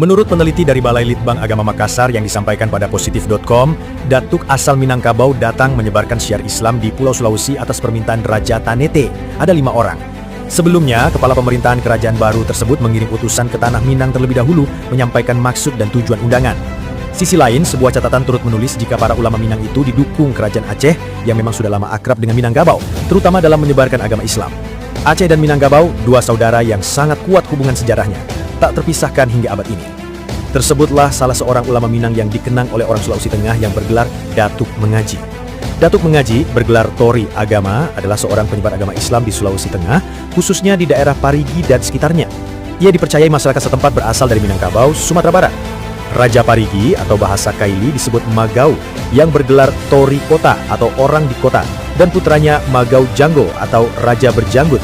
Menurut peneliti dari Balai Litbang Agama Makassar yang disampaikan pada positif.com, Datuk asal Minangkabau datang menyebarkan syiar Islam di Pulau Sulawesi atas permintaan Raja Tanete. Ada 5 orang. Sebelumnya, Kepala Pemerintahan Kerajaan baru tersebut mengirim utusan ke Tanah Minang terlebih dahulu menyampaikan maksud dan tujuan undangan. Sisi lain, sebuah catatan turut menulis jika para ulama Minang itu didukung Kerajaan Aceh yang memang sudah lama akrab dengan Minangkabau, terutama dalam menyebarkan agama Islam. Aceh dan Minangkabau, 2 saudara yang sangat kuat hubungan sejarahnya, tak terpisahkan hingga abad ini. Tersebutlah salah seorang ulama Minang yang dikenang oleh orang Sulawesi Tengah yang bergelar Datuk Mengaji. Datuk Mengaji bergelar Tori Agama adalah seorang penyebar agama Islam di Sulawesi Tengah, khususnya di daerah Parigi dan sekitarnya. Ia dipercayai masyarakat setempat berasal dari Minangkabau, Sumatera Barat. Raja Parigi atau bahasa Kaili disebut Magau yang bergelar Tori Kota atau orang di kota, dan putranya Magau Janggo atau Raja Berjanggut